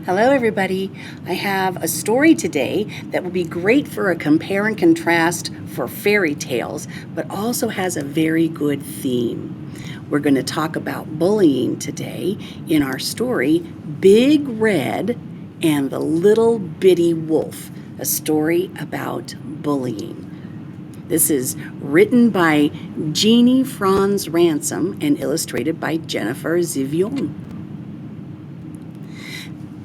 Hello, everybody. I have a story today that will be great for a compare and contrast for fairy tales, but also has a very good theme. We're going to talk about bullying today in our story, Big Red and the Little Bitty Wolf, a story about bullying. This is written by Jeanie Franz Ransom and illustrated by Jennifer Zivoin.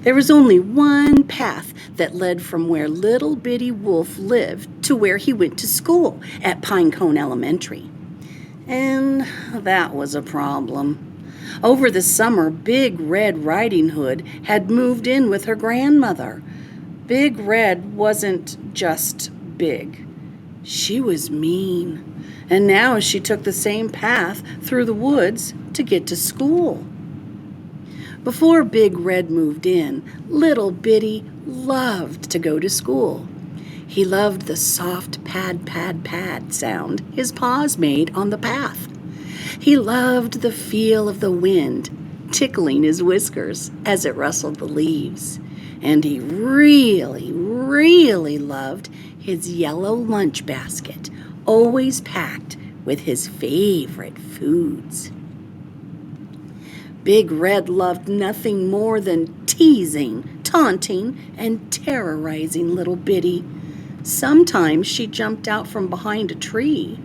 There was only one path that led from where Little Bitty Wolf lived to where he went to school at Pinecone Elementary. And that was a problem. Over the summer, Big Red Riding Hood had moved in with her grandmother. Big Red wasn't just big. She was mean, and now she took the same path through the woods to get to school. Before Big Red moved in, Little Bitty loved to go to school. He loved the soft pad, pad, pad sound his paws made on the path. He loved the feel of the wind tickling his whiskers as it rustled the leaves. And he really, really loved his yellow lunch basket, always packed with his favorite foods. Big Red loved nothing more than teasing, taunting, and terrorizing Little Bitty. Sometimes she jumped out from behind a tree.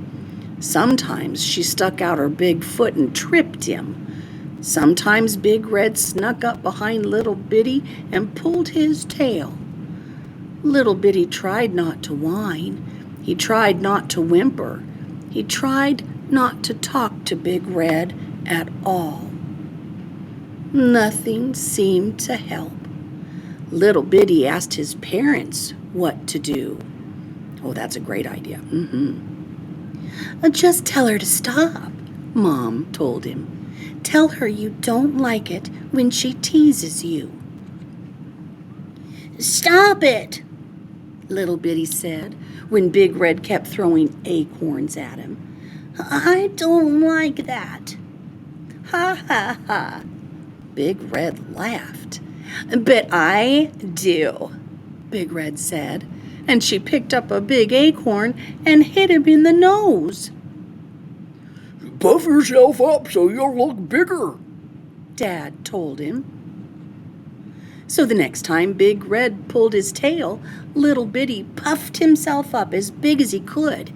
Sometimes she stuck out her big foot and tripped him. Sometimes Big Red snuck up behind Little Bitty and pulled his tail. Little Bitty tried not to whine. He tried not to whimper. He tried not to talk to Big Red at all. Nothing seemed to help. Little Bitty asked his parents what to do. Oh, that's a great idea. Just tell her to stop, Mom told him. Tell her you don't like it when she teases you. Stop it, Little Bitty said when Big Red kept throwing acorns at him. I don't like that. Ha ha ha. Big Red laughed. But I do, Big Red said, and she picked up a big acorn and hit him in the nose. Puff yourself up so you'll look bigger, Dad told him. So the next time Big Red pulled his tail, Little Bitty puffed himself up as big as he could.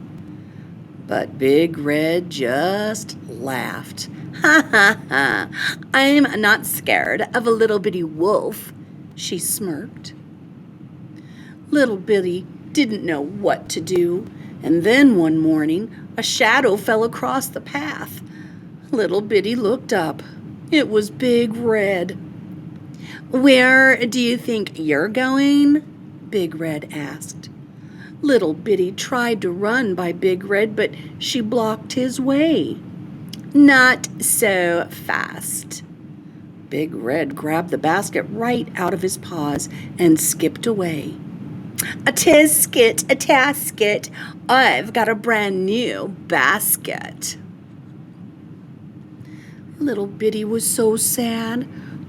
But Big Red just laughed. Ha ha ha, I'm not scared of a little bitty wolf, she smirked. Little Bitty didn't know what to do, and then one morning a shadow fell across the path. Little Bitty looked up. It was Big Red. Where do you think you're going? Big Red asked. Little Bitty tried to run by Big Red, but she blocked his way. Not so fast. Big Red grabbed the basket right out of his paws and skipped away. A tisket, a tasket, I've got a brand new basket. Little Bitty was so sad.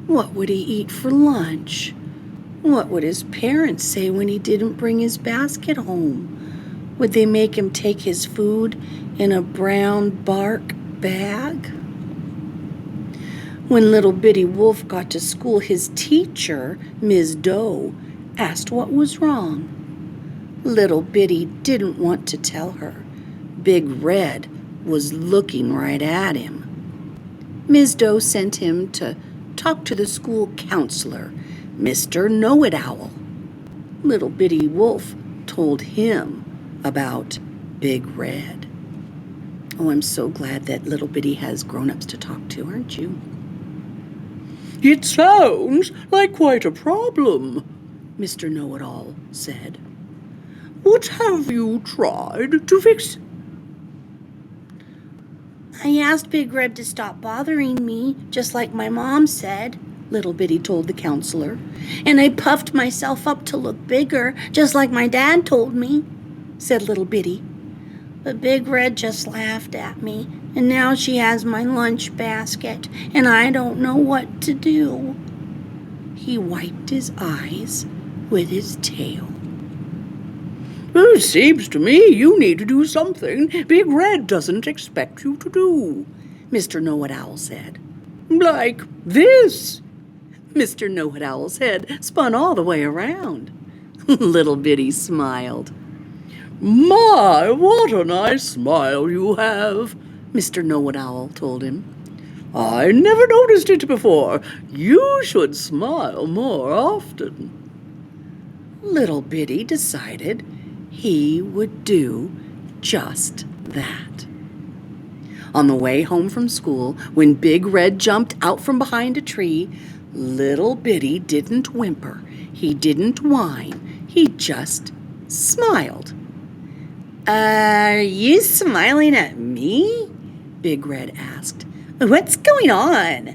What would he eat for lunch? What would his parents say when he didn't bring his basket home? Would they make him take his food in a brown bark bag? When Little Bitty Wolf got to school, his teacher, Ms. Doe, asked what was wrong. Little Bitty didn't want to tell her. Big Red was looking right at him. Ms. Doe sent him to talk to the school counselor, Mr. Know-It-Owl. Little Bitty Wolf told him about Big Red. Oh, I'm so glad that Little Bitty has grown-ups to talk to, aren't you? It sounds like quite a problem, Mr. Know-It-All said. What have you tried to fix it? I asked Big Red to stop bothering me, just like my mom said, Little Bitty told the counselor. And I puffed myself up to look bigger, just like my dad told me, said Little Bitty. But Big Red just laughed at me, and now she has my lunch basket, and I don't know what to do. He wiped his eyes with his tail. It seems to me you need to do something Big Red doesn't expect you to do, Mr. Know-It-Owl said. Like this. Mr. Know-It-Owl's head spun all the way around. Little Bitty smiled. My, what a nice smile you have, Mr. Know-It-Owl told him. I never noticed it before. You should smile more often. Little Bitty decided he would do just that. On the way home from school, when Big Red jumped out from behind a tree, Little Bitty didn't whimper. He didn't whine. He just smiled. Are you smiling at me? Big Red asked. What's going on?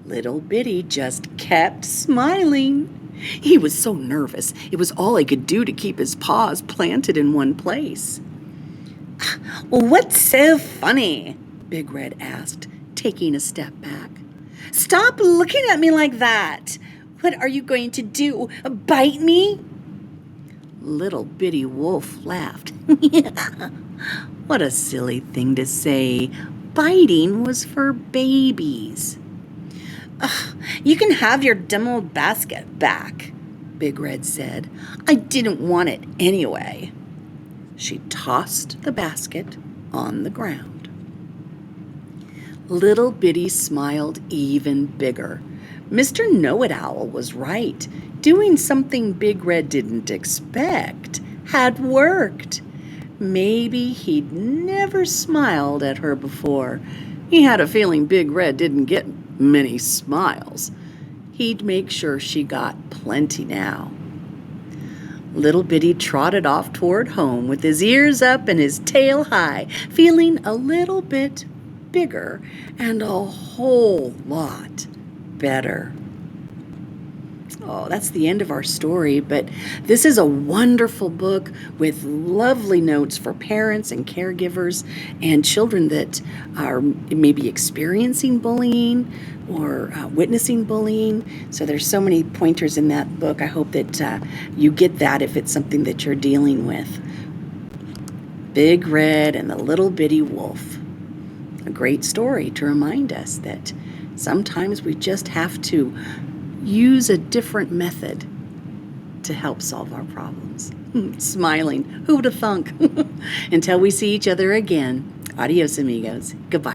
Little Bitty just kept smiling. He was so nervous, it was all he could do to keep his paws planted in one place. What's so funny? Big Red asked, taking a step back. Stop looking at me like that. What are you going to do? Bite me? Little Bitty Wolf laughed. What a silly thing to say. Biting was for babies. You can have your dumb old basket back, Big Red said. I didn't want it anyway. She tossed the basket on the ground. Little Bitty smiled even bigger. Mr. Know-It-Owl was right. Doing something Big Red didn't expect had worked. Maybe he'd never smiled at her before. He had a feeling Big Red didn't get many smiles. He'd make sure she got plenty now. Little Bitty trotted off toward home with his ears up and his tail high, feeling a little bit bigger and a whole lot better. Oh, that's the end of our story, but this is a wonderful book with lovely notes for parents and caregivers and children that are maybe experiencing bullying or witnessing bullying. So there's so many pointers in that book. I hope that you get that if it's something that you're dealing with. Big Red and the Little Bitty Wolf. A great story to remind us that sometimes we just have to use a different method to help solve our problems. Smiling. Who would have thunk? Until we see each other again. Adios, amigos. Goodbye.